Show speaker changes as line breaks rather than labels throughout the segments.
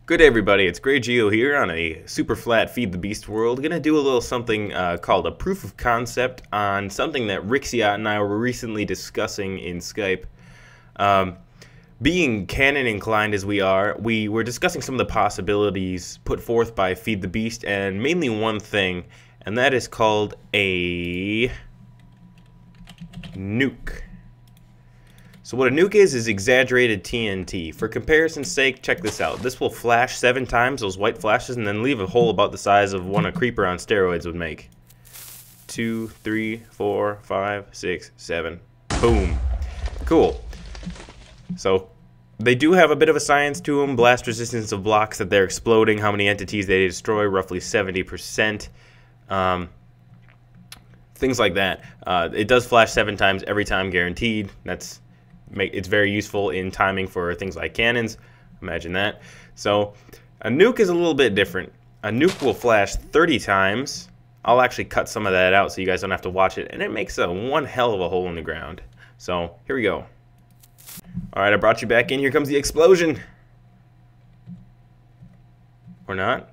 Good day, everybody. It's GrayGeo here on a super flat Feed the Beast world. Gonna do a little something called a proof of concept on something that Rixiot and I were recently discussing in Skype. Being canon inclined as we are, we were discussing some of the possibilities put forth by Feed the Beast, and mainly one thing, and that is called a nuke. So what a nuke is exaggerated TNT. For comparison's sake, check this out. This will flash 7 times, those white flashes, and then leave a hole about the size of one a creeper on steroids would make. 2, 3, 4, 5, 6, 7. Boom. Cool. So they do have a bit of a science to them. Blast resistance of blocks that they're exploding. How many entities they destroy, roughly 70%. Things like that. It does flash 7 times every time, guaranteed. It's very useful in timing for things like cannons. Imagine that. So a nuke is a little bit different. A nuke will flash 30 times. I'll actually cut some of that out so you guys don't have to watch it. And it makes one hell of a hole in the ground. So here we go. Alright, I brought you back in. Here comes the explosion. Or not.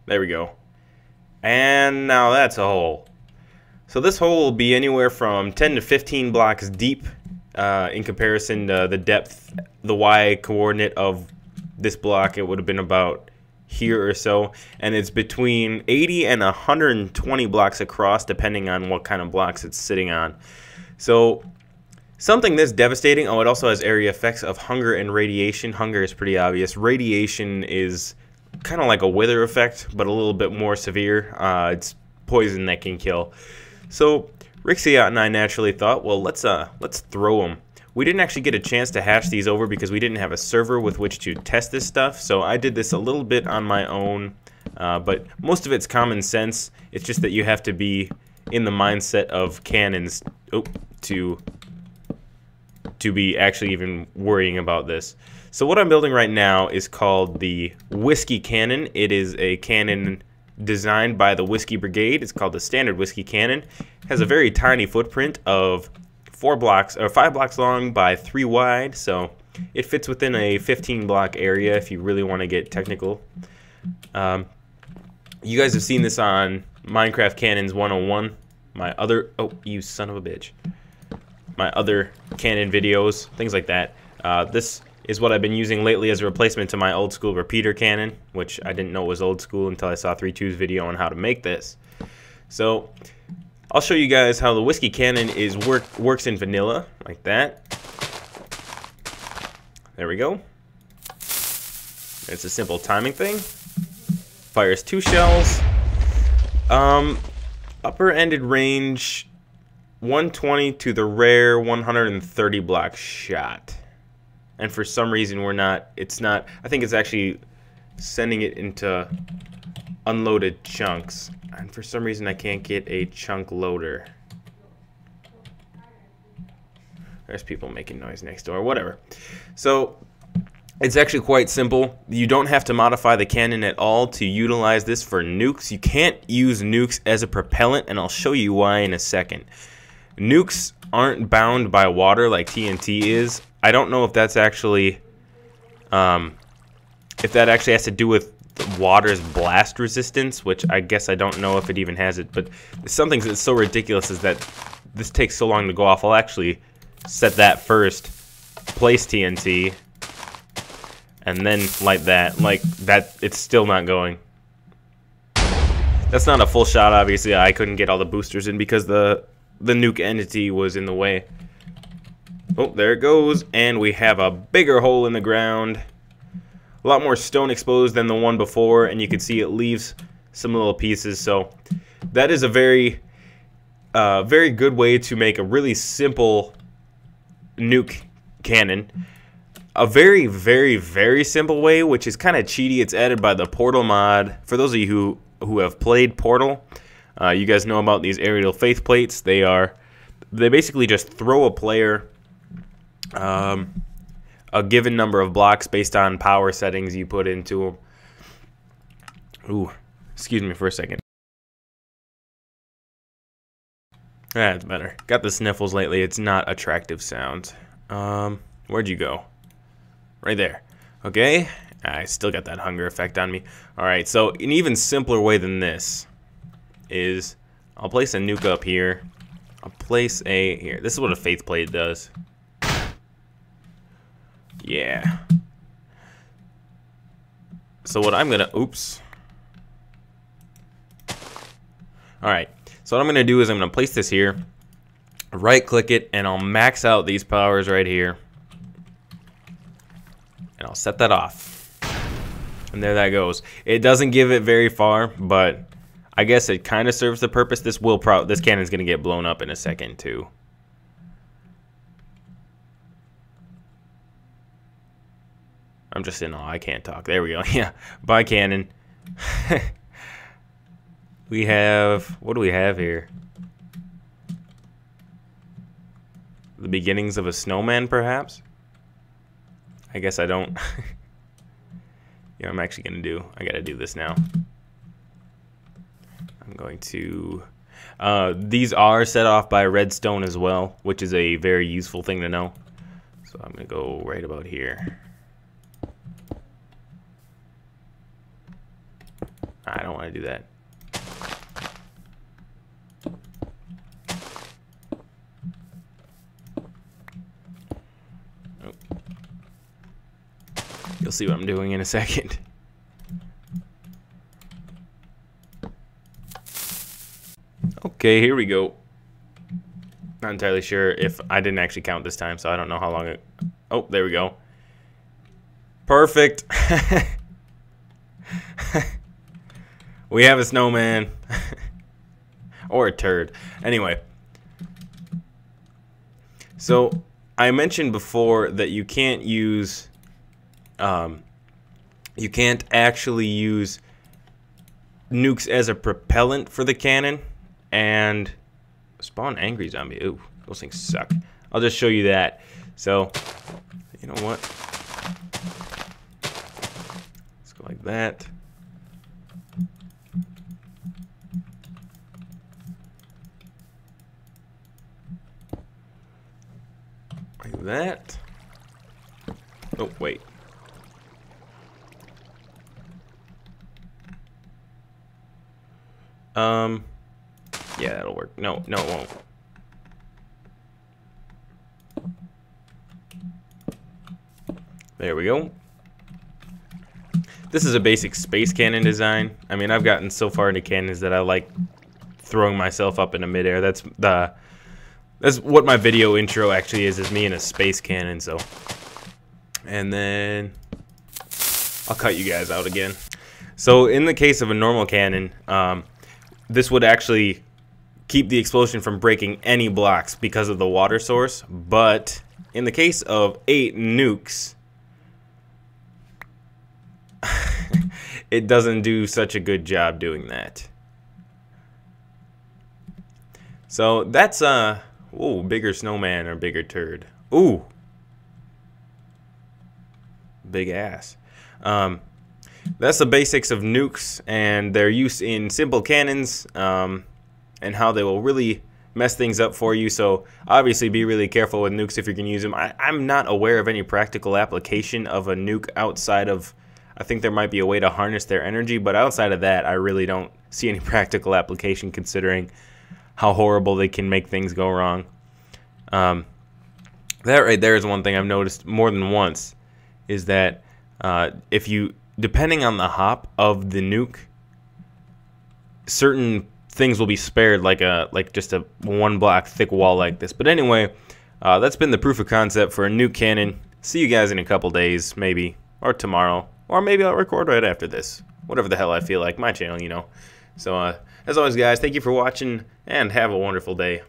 There we go. And now that's a hole. So this hole will be anywhere from 10 to 15 blocks deep. In comparison to the depth, the y coordinate of this block, it would have been about here or so, and it's between 80 and 120 blocks across depending on what kind of blocks it's sitting on. So something this devastating. Oh, it also has area effects of hunger and radiation. Hunger is pretty obvious. Radiation is kind of like a wither effect, but a little bit more severe. It's poison that can kill. So Rixiot and I naturally thought, well, let's throw them. We didn't actually get a chance to hash these over because we didn't have a server with which to test this stuff. So I did this a little bit on my own, but most of it's common sense. It's just that you have to be in the mindset of cannons to be actually even worrying about this. So what I'm building right now is called the Whiskey Cannon. It is a cannon designed by the Whiskey Brigade. It's called the Standard Whiskey Cannon. It has a very tiny footprint of 5 blocks long by 3 wide, so it fits within a 15 block area if you really want to get technical. You guys have seen this on Minecraft Cannons 101, my other you son of a bitch, my other cannon videos, things like that. This is what I've been using lately as a replacement to my old school repeater cannon, which I didn't know was old school until I saw 3.2's video on how to make this. So I'll show you guys how the Whiskey Cannon works in vanilla, like that. There we go. It's a simple timing thing. Fires 2 shells. Upper ended range 120 to the rare 130 block shot. And for some reason I think it's actually sending it into unloaded chunks. And for some reason I can't get a chunk loader. There's people making noise next door, whatever. So it's actually quite simple. You don't have to modify the cannon at all to utilize this for nukes. You can't use nukes as a propellant, and I'll show you why in a second. Nukes aren't bound by water like TNT is. I don't know if that's actually, if that actually has to do with water's blast resistance, which I guess I don't know if it even has it. But something that's so ridiculous is that this takes so long to go off. I'll actually set that first, place TNT, and then light that. Like that, it's still not going. That's not a full shot, obviously. I couldn't get all the boosters in because the nuke entity was in the way. Oh, there it goes, and we have a bigger hole in the ground. A lot more stone exposed than the one before, and you can see it leaves some little pieces. So that is a very good way to make a really simple nuke cannon. A very, very, very simple way, which is kind of cheaty. It's added by the Portal mod. For those of you who have played Portal, you guys know about these aerial faith plates. They basically just throw a player a given number of blocks based on power settings you put into them. Ooh, excuse me for a second. That's better. Got the sniffles lately. It's not attractive sounds. Where'd you go? Right there. Okay, I still got that hunger effect on me. Alright, so an even simpler way than this is I'll place a nuke up here. I'll place a... Here, this is what a faith plate does. Yeah. So what I'm gonna... Oops. Alright, so what I'm gonna do is I'm gonna place this here, right click it, and I'll max out these powers right here. And I'll set that off. And there that goes. It doesn't give it very far, but I guess it kind of serves the purpose. This cannon's gonna get blown up in a second too. I'm just in awe. I can't talk. There we go. Yeah. Bye, cannon. We have... What do we have here? The beginnings of a snowman, perhaps? I guess I don't... Yeah, I'm actually going to do... I got to do this now. I'm going to... these are set off by redstone as well, which is a very useful thing to know. So I'm going to go right about here. I don't want to do that. Oh. You'll see what I'm doing in a second. Okay, here we go. Not entirely sure if I didn't actually count this time, so I don't know how long it... Oh, there we go. Perfect. We have a snowman. Or a turd. Anyway. So, I mentioned before that you can't use... you can't actually use nukes as a propellant for the cannon. And... Spawn angry zombie. Ooh, those things suck. I'll just show you that. So, you know what? Let's go like that. Like that. Oh, wait. Yeah, that'll work. No, it won't. There we go. This is a basic space cannon design. I mean, I've gotten so far into cannons that I like throwing myself up into midair. That's what my video intro actually is me in a space cannon. So, and then I'll cut you guys out again. So in the case of a normal cannon, this would actually keep the explosion from breaking any blocks because of the water source. But in the case of 8 nukes, it doesn't do such a good job doing that. So that's ooh, bigger snowman or bigger turd. Ooh, big ass. That's the basics of nukes and their use in simple cannons, and how they will really mess things up for you. So obviously be really careful with nukes if you're going to use them. I'm not aware of any practical application of a nuke outside of, I think there might be a way to harness their energy, but outside of that I really don't see any practical application considering how horrible they can make things go wrong. That right there is one thing I've noticed more than once, is that if you, depending on the hop of the nuke, certain things will be spared, like just a 1 block thick wall like this. But anyway, that's been the proof of concept for a nuke cannon. See you guys in a couple days, maybe, or tomorrow, or maybe I'll record right after this. Whatever the hell I feel like, my channel, you know. So as always, guys, thank you for watching, and have a wonderful day.